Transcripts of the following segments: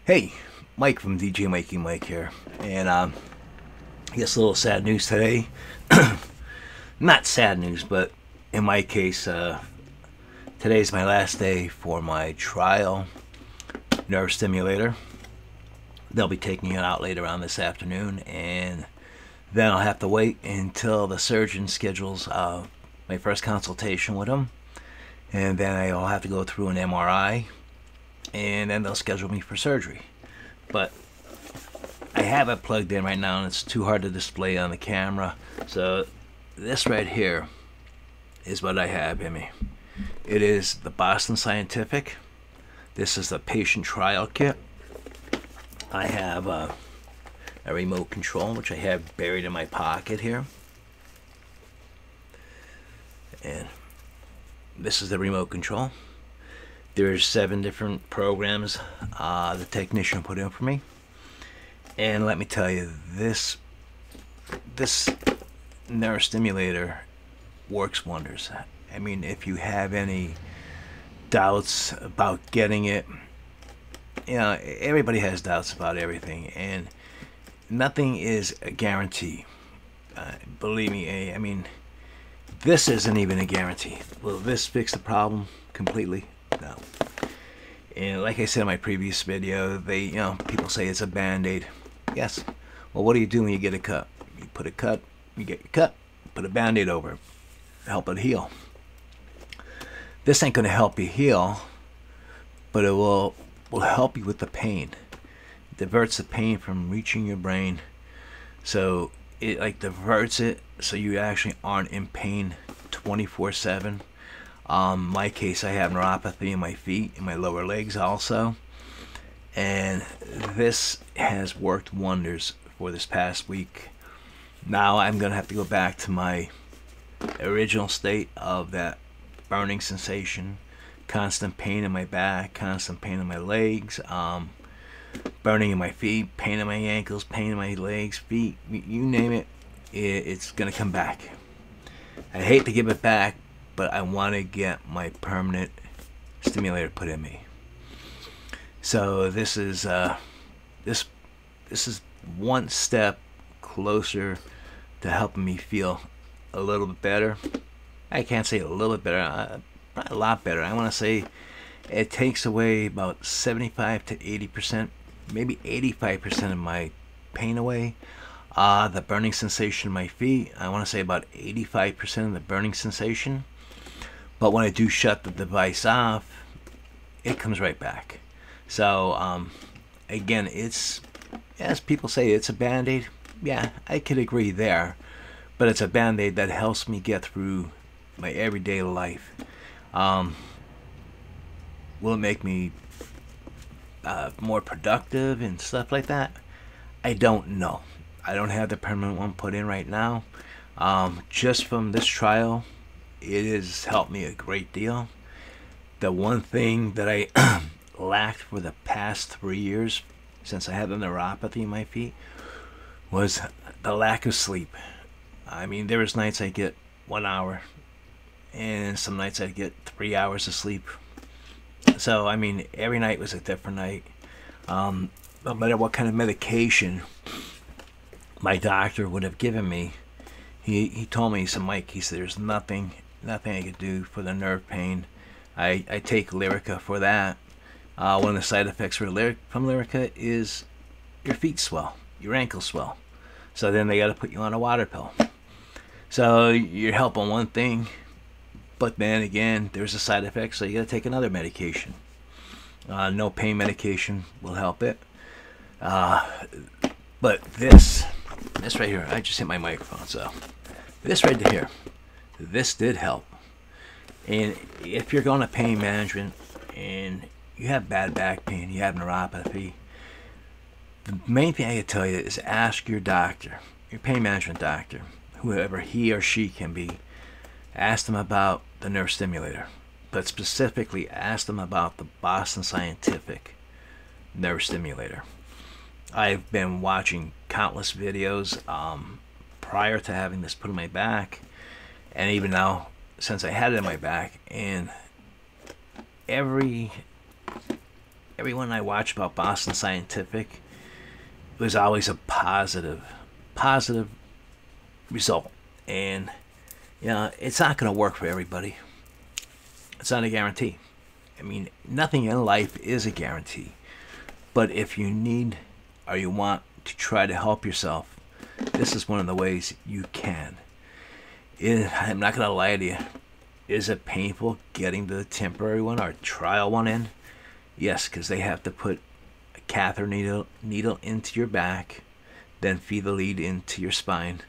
Hey, Mike from DJ Mikie Mike here, and I guess a little sad news today. Not sad news, but in my case, today's my last day for my trial nerve stimulator. They'll be taking it out later on this afternoon, and then I'll have to wait until the surgeon schedules my first consultation with him, and then I'll have to go through an MRI, and then they'll schedule me for surgery. But I have it plugged in right now, and it's too hard to display on the camera. So this right here is what I have in me. It is the Boston Scientific. This is the patient trial kit. I have a remote control, which I have buried in my pocket here. And this is the remote control. There's 7 different programs the technician put in for me. And let me tell you, this nerve stimulator works wonders. I mean, if you have any doubts about getting it, you know, everybody has doubts about everything, and nothing is a guarantee. Believe me, I mean, this isn't even a guarantee. Will this fix the problem completely? No. And like I said in my previous video, people say it's a band-aid. Yes. Well, what do you do when you get a cut? You put a cut, you get your cut, put a band-aid over it, help it heal. This ain't gonna help you heal, but it will help you with the pain. It diverts the pain from reaching your brain, so it like diverts it so you actually aren't in pain 24/7. My case, I have neuropathy in my feet and my lower legs also, and this has worked wonders for this past week. Now I'm gonna have to go back to my original state of that burning sensation, constant pain in my back, constant pain in my legs, burning in my feet, pain in my ankles, pain in my legs, feet, you name it, it's gonna come back. I hate to give it back, but I want to get my permanent stimulator put in me. So this is this is one step closer to helping me feel a little bit better. I can't say a little bit better, probably a lot better. I want to say it takes away about 75 to 80%, maybe 85% of my pain away. The burning sensation in my feet, I want to say about 85% of the burning sensation. But when I do shut the device off, it comes right back. So again, it's, as people say, it's a band-aid. Yeah, I could agree there, but it's a band-aid that helps me get through my everyday life. Will it make me more productive and stuff like that? I don't know. I don't have the permanent one put in right now. Just from this trial, it has helped me a great deal. The one thing that I lacked for the past 3 years, since I had the neuropathy in my feet, was the lack of sleep. I mean, there was nights I get 1 hour, and some nights I'd get 3 hours of sleep. So, I mean, every night was a different night. No matter what kind of medication my doctor would have given me, he told me, he said, Mike, he said, there's nothing I could do for the nerve pain. I take Lyrica for that. One of the side effects from Lyrica is your feet swell, your ankles swell. So then they got to put you on a water pill. So you're helping one thing, but then again, there's a side effect, so you got to take another medication. No pain medication will help it. But this right here, I just hit my microphone, so this right here, this did help. And if you're going to pain management and you have bad back pain, you have neuropathy, the main thing I can tell you is ask your doctor, your pain management doctor, whoever he or she can be, ask them about the nerve stimulator, but specifically ask them about the Boston Scientific nerve stimulator. I've been watching countless videos prior to having this put on my back, and even now since I had it in my back, and every everyone I watch about Boston Scientific, it was always a positive result. And you know, it's not going to work for everybody. It's not a guarantee. I mean, nothing in life is a guarantee. But if you need or you want to try to help yourself, this is one of the ways you can. I'm not going to lie to you. Is it painful getting the temporary one or trial one in? Yes, because they have to put a catheter needle into your back, then feed the lead into your spine.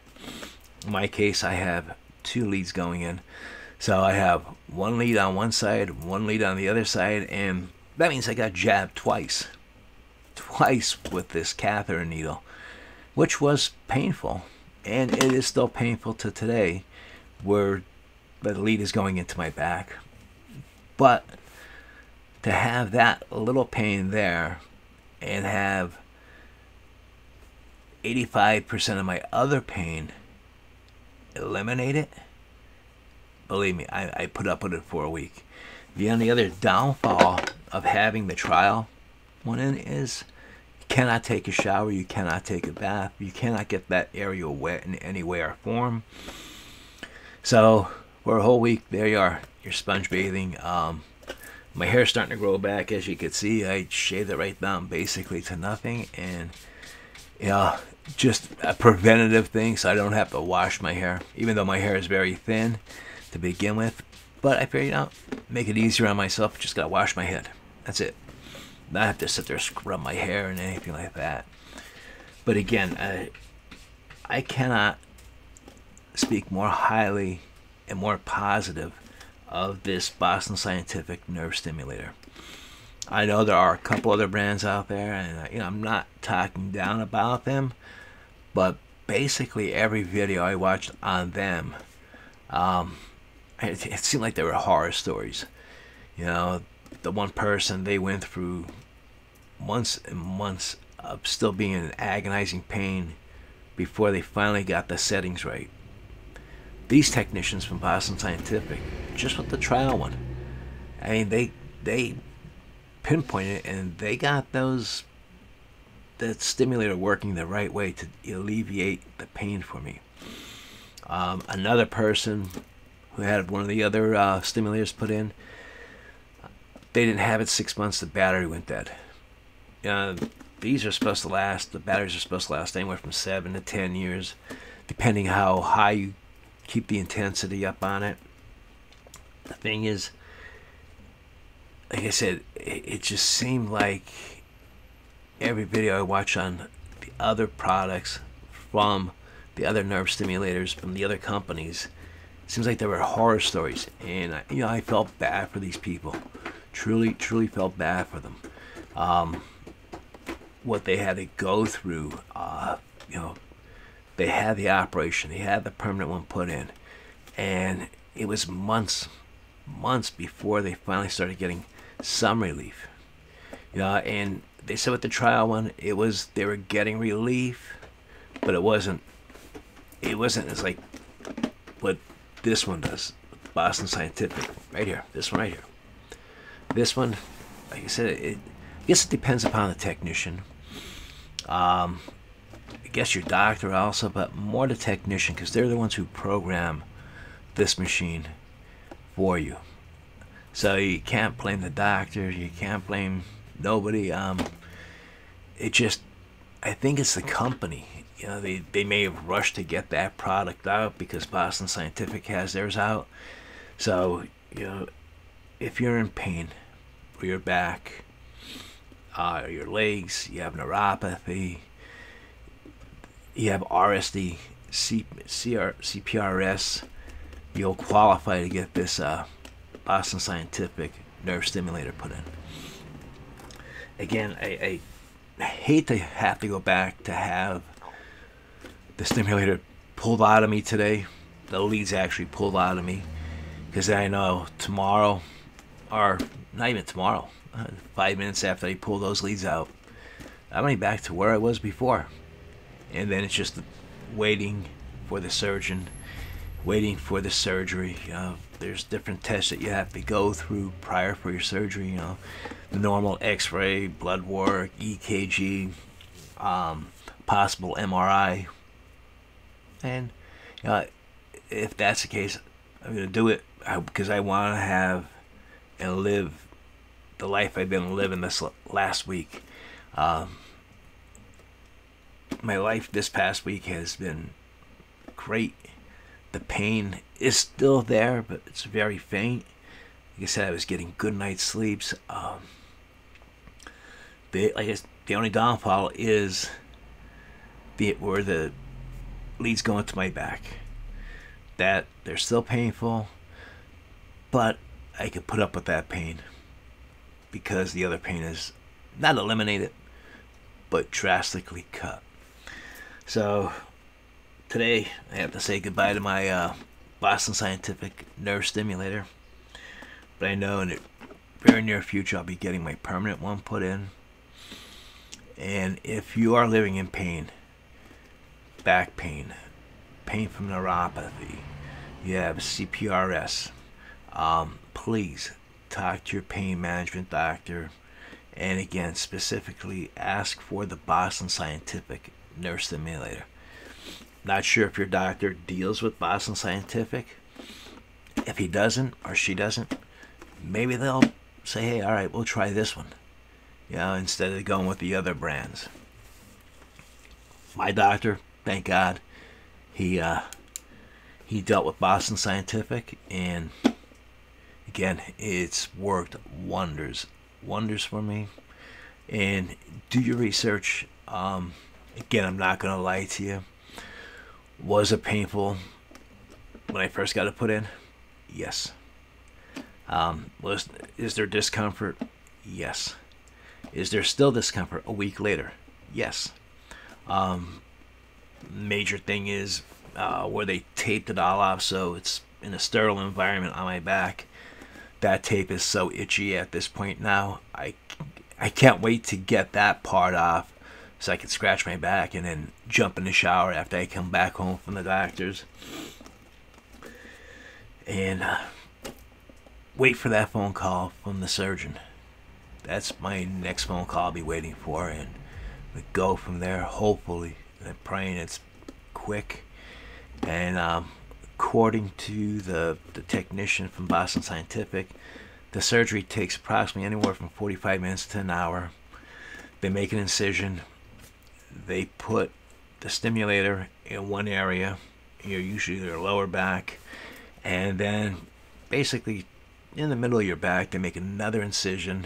In my case, I have 2 leads going in. So I have 1 lead on one side, 1 lead on the other side, and that means I got jabbed twice with this catheter needle, which was painful, and it is still painful to today, where the lead is going into my back. But to have that little pain there and have 85% of my other pain eliminated, believe me, I put up with it for a week. The only other downfall of having the trial one in is you cannot take a shower, you cannot take a bath, you cannot get that area wet in any way or form. So for a whole week, there you are, you're sponge bathing. My hair's starting to grow back, as you can see. I shaved it right down basically to nothing, and yeah, just a preventative thing so I don't have to wash my hair, even though my hair is very thin to begin with. But I figured out, make it easier on myself, just gotta wash my head. That's it. Not have to sit there scrub my hair and anything like that. But again, I cannot speak more highly and more positive of this Boston Scientific nerve stimulator. I know there are a couple other brands out there, and you know, I'm not talking down about them, but basically every video I watched on them, it seemed like they were horror stories. You know, the one person, they went through months and months of still being in agonizing pain before they finally got the settings right. These technicians from Boston Scientific, just with the trial one, I mean, they pinpointed it, and they got that stimulator working the right way to alleviate the pain for me. Another person who had one of the other stimulators put in, they didn't have it 6 months, the battery went dead. These are supposed to last, the batteries are supposed to last anywhere from 7 to 10 years, depending how high you keep the intensity up on it. The thing is, like I said, it just seemed like every video I watch on the other products from the other nerve stimulators from the other companies, it seems like there were horror stories, and you know, I felt bad for these people. Truly felt bad for them. What they had to go through. You know, they had the operation, they had the permanent one put in, and it was months before they finally started getting some relief. You know, and they said with the trial one, they were getting relief, but it wasn't as like what this one does, Boston Scientific, right here, this one right here. This one, like I said, I guess it depends upon the technician. I guess your doctor also, but more the technician, because they're the ones who program this machine for you. So you can't blame the doctor, you can't blame nobody. It just, I think it's the company. You know, they may have rushed to get that product out because Boston Scientific has theirs out. So, you know, if you're in pain for your back, your legs, you have neuropathy, you have RSD, CPRS, you'll qualify to get this Boston Scientific nerve stimulator put in. Again, I hate to have to go back to have the stimulator pulled out of me today. The leads actually pulled out of me, because I know tomorrow, or not even tomorrow, 5 minutes after I pull those leads out, I'm going to be back to where I was before. And then it's just waiting for the surgeon, waiting for the surgery. there's different tests that you have to go through prior for your surgery. You know, the normal X-ray, blood work, EKG, possible MRI, and if that's the case, I'm gonna do it because I want to have and live the life I've been living this last week. My life this past week has been great. The pain is still there, but it's very faint. Like I said, I was getting good night's sleeps. The only downfall is where the leads go into my back. That they're still painful, but I could put up with that pain because the other pain is not eliminated, but drastically cut. So today I have to say goodbye to my Boston Scientific nerve stimulator, but I know in the very near future I'll be getting my permanent one put in. And if you are living in pain, back pain, pain from neuropathy, you have CPRS, please talk to your pain management doctor, and again specifically ask for the Boston Scientific nerve stimulator. Not sure if your doctor deals with Boston Scientific. If he doesn't or she doesn't, maybe they'll say, hey, all right, we'll try this one, instead of going with the other brands. My doctor, thank God, he dealt with Boston Scientific, and again, it's worked wonders for me. And do your research. Again, I'm not gonna lie to you. Was it painful when I first got it put in? Yes. Is there discomfort? Yes. Is there still discomfort a week later? Yes. Major thing is where they taped it all off, so it's in a sterile environment on my back. That tape is so itchy at this point now. I can't wait to get that part off so I can scratch my back and then jump in the shower after I come back home from the doctors. And wait for that phone call from the surgeon. That's my next phone call I'll be waiting for, and we go from there, hopefully. I'm praying it's quick. And according to the technician from Boston Scientific, the surgery takes approximately anywhere from 45 minutes to an hour. They make an incision. They put the stimulator in one area, usually their lower back, and then basically in the middle of your back they make another incision,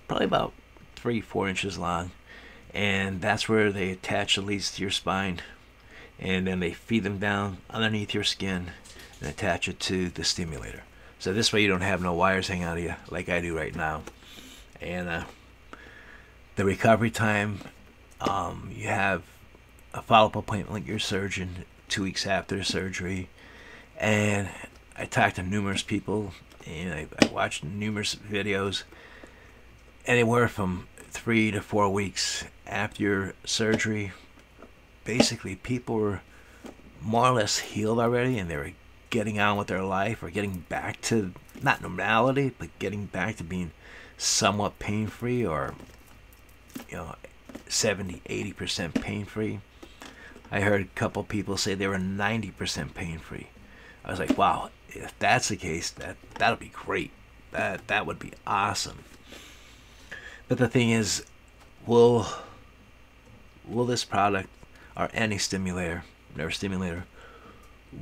probably about 3-4 inches long, and that's where they attach the leads to your spine, and then they feed them down underneath your skin and attach it to the stimulator. So this way you don't have no wires hanging out of you like I do right now. And the recovery time, you have a follow-up appointment with your surgeon 2 weeks after surgery. And I talked to numerous people, and I watched numerous videos. Anywhere from 3 to 4 weeks after your surgery, basically people were more or less healed already, and they were getting on with their life, or getting back to, not normality, but getting back to being somewhat pain-free, or 70-80% pain-free. I heard a couple people say they were 90% pain-free. I was like, wow, if that's the case, that'll be great. That would be awesome. But the thing is, will this product, or any stimulator, nerve stimulator,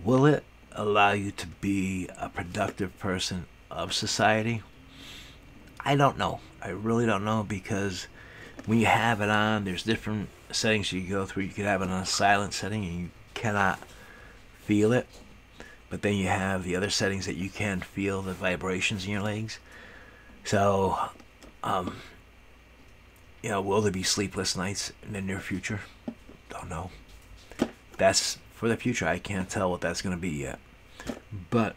will it allow you to be a productive person of society? I don't know. I really don't know, because when you have it on, there's different settings you go through. You could have it on a silent setting and you cannot feel it, but then you have the other settings that you can feel the vibrations in your legs. So will there be sleepless nights in the near future? Don't know. That's for the future. I can't tell what that's going to be yet. But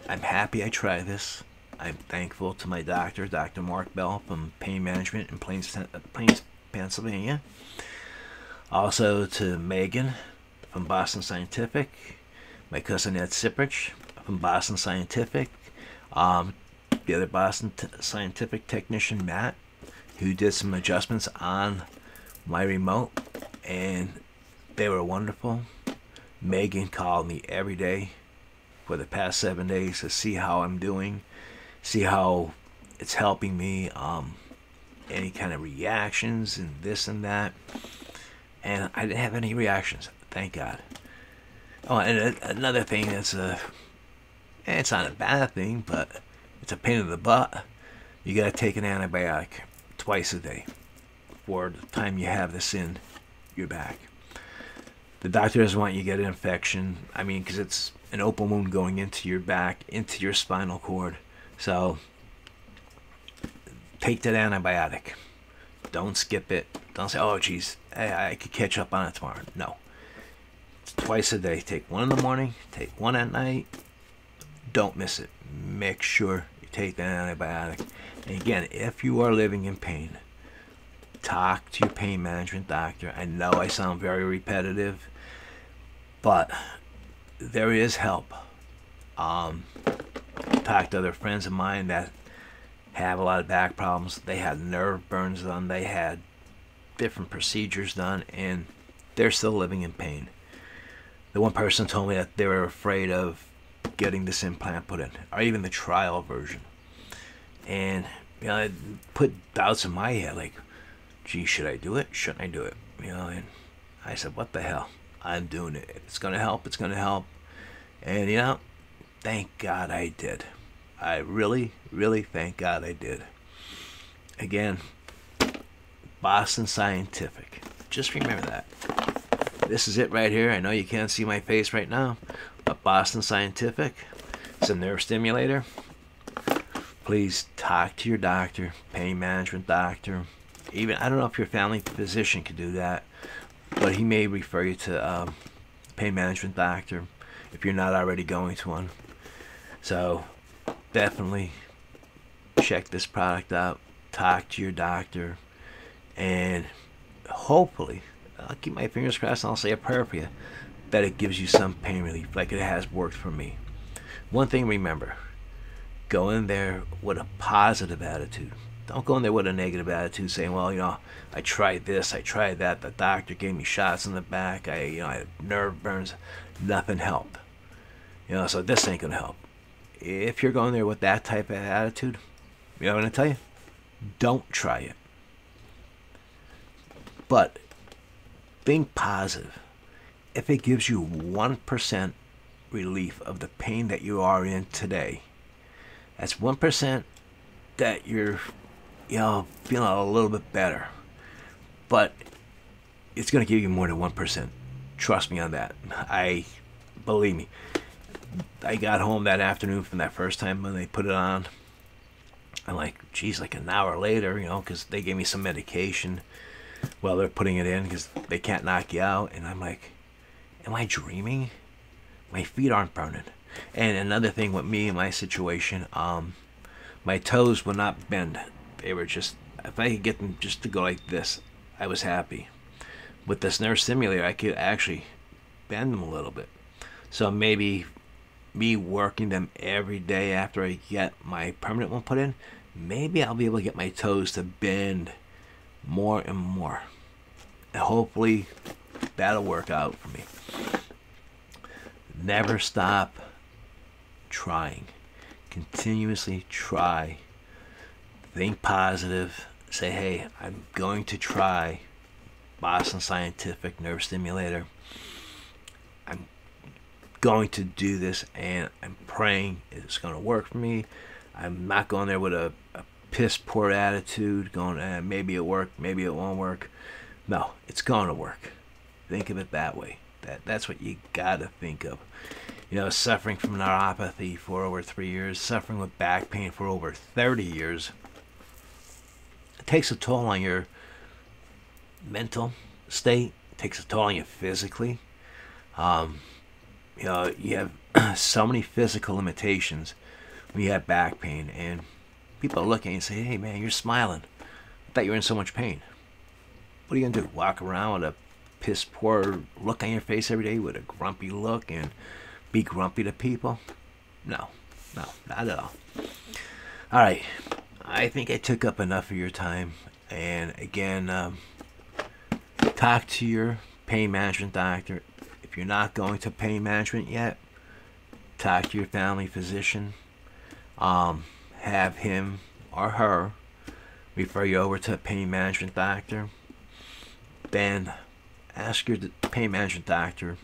I'm happy I tried this. I'm thankful to my doctor, Dr. Mark Bell from Pain Management in Plains, Pennsylvania. Also to Megan from Boston Scientific, my cousin Ed Siprich from Boston Scientific. The other Boston Scientific technician, Matt, who did some adjustments on my remote, and they were wonderful. Megan called me every day for the past 7 days to see how I'm doing, see how it's helping me, any kind of reactions and this and that. And I didn't have any reactions, thank God. Oh, and another thing that's it's not a bad thing, but it's a pain in the butt. You gotta take an antibiotic twice a day for the time you have this in your back. The doctor doesn't want you to get an infection. I mean, because it's an open wound going into your back, into your spinal cord. So take that antibiotic. Don't skip it. Don't say, oh, geez, I could catch up on it tomorrow. No. It's twice a day. Take one in the morning. Take one at night. Don't miss it. Make sure you take that antibiotic. And again, if you are living in pain, talk to your pain management doctor. I know I sound very repetitive, but there is help. Talk to other friends of mine that have a lot of back problems. They had nerve burns done. They had different procedures done, and they're still living in pain. The one person told me that they were afraid of getting this implant put in, or even the trial version. And you know, it put doubts in my head, like, gee, should I do it? Shouldn't I do it? You know, and I said, what the hell? I'm doing it. If it's gonna help, it's gonna help. And you know, thank God I did. I really, really thank God I did. Again, Boston Scientific. Just remember that. This is it right here. I know you can't see my face right now, but Boston Scientific. It's a nerve stimulator. Please talk to your doctor, pain management doctor. Even, I don't know if your family physician could do that, but he may refer you to a pain management doctor if you're not already going to one. So definitely check this product out. Talk to your doctor, and hopefully, I'll keep my fingers crossed and I'll say a prayer for you, that it gives you some pain relief like it has worked for me. One thing, remember, go in there with a positive attitude. Don't go in there with a negative attitude saying, well, you know, I tried this, I tried that, the doctor gave me shots in the back, I had nerve burns, nothing helped. You know, so this ain't gonna help. If you're going there with that type of attitude, you know what I'm gonna tell you? Don't try it. But think positive. If it gives you 1% relief of the pain that you are in today, that's 1% that you're, you know, feeling a little bit better. But it's going to give you more than 1%. Trust me on that. Believe me. I got home that afternoon from that first time when they put it on. I'm like, geez, like an hour later, you know, because they gave me some medication while they're putting it in because they can't knock you out. And I'm like, am I dreaming? My feet aren't burning. And another thing with me in my situation, my toes would not bend. They were just, if I could get them just to go like this, I was happy. With this nerve stimulator, I could actually bend them a little bit. So maybe me working them every day after I get my permanent one put in, maybe I'll be able to get my toes to bend more and more. And hopefully that'll work out for me. Never stop trying. Continuously try. Think positive. Say, hey, I'm going to try Boston Scientific nerve stimulator. I'm going to do this, and I'm praying it's going to work for me. I'm not going there with a piss poor attitude, going, maybe it'll work, maybe it won't work. No, it's going to work. Think of it that way. That's what you got to think of. You know, suffering from neuropathy for over 3 years, suffering with back pain for over 30 years, it takes a toll on your mental state. It takes a toll on you physically. You know, you have so many physical limitations when you have back pain, and people look at you and say, hey man, you're smiling. I thought you were in so much pain. What are you gonna do? Walk around with a piss poor look on your face every day with a grumpy look and be grumpy to people? No, no, not at all. All right, I think I took up enough of your time. And again, talk to your pain management doctor. If you're not going to pain management yet, talk to your family physician. Have him or her refer you over to a pain management doctor. Then ask your pain management doctor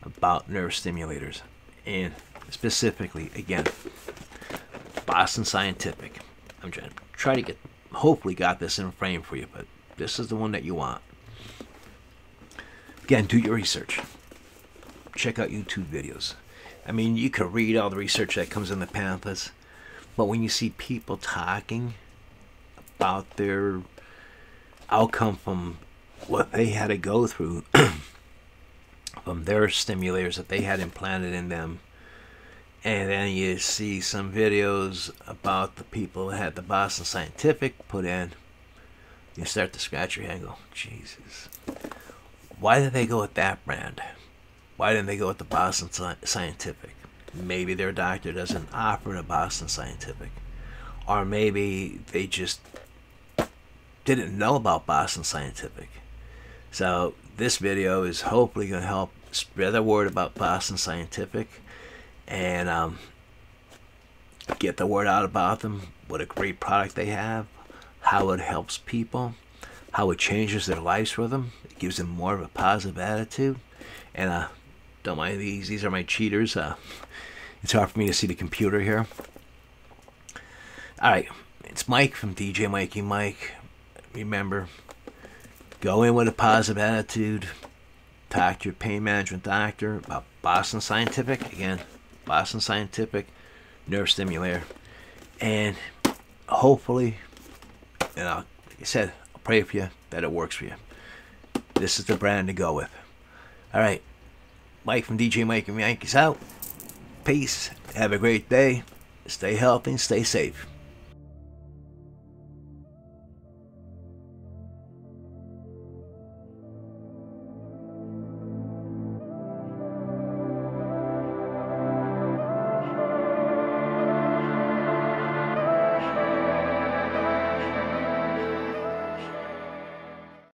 about nerve stimulators, and specifically, again, Boston Scientific. I'm trying to get, hopefully got this in frame for you, but this is the one that you want. Again, do your research. Check out YouTube videos. I mean, you can read all the research that comes in the pamphlets, but when you see people talking about their outcome from what they had to go through from their stimulators that they had implanted in them, and then you see some videos about the people that had the Boston Scientific put in, you start to scratch your head and go, Jesus, why did they go with that brand? Why didn't they go with the Boston Scientific? Maybe their doctor doesn't offer the Boston Scientific, or maybe they just didn't know about Boston Scientific. So this video is hopefully going to help spread the word about Boston Scientific, and get the word out about them, what a great product they have, how it helps people, how it changes their lives for them. It gives them more of a positive attitude. And don't mind these are my cheaters. It's hard for me to see the computer here. Alright, it's Mike from DJ Mikie Mike. Remember, go in with a positive attitude. Talk to your pain management doctor about Boston Scientific. Again, Boston Scientific nerve stimulator. And hopefully, like I said, I'll pray for you that it works for you. This is the brand to go with. Alright, Mike from DJ Mikie Mike is out. Peace. Have a great day. Stay healthy and stay safe.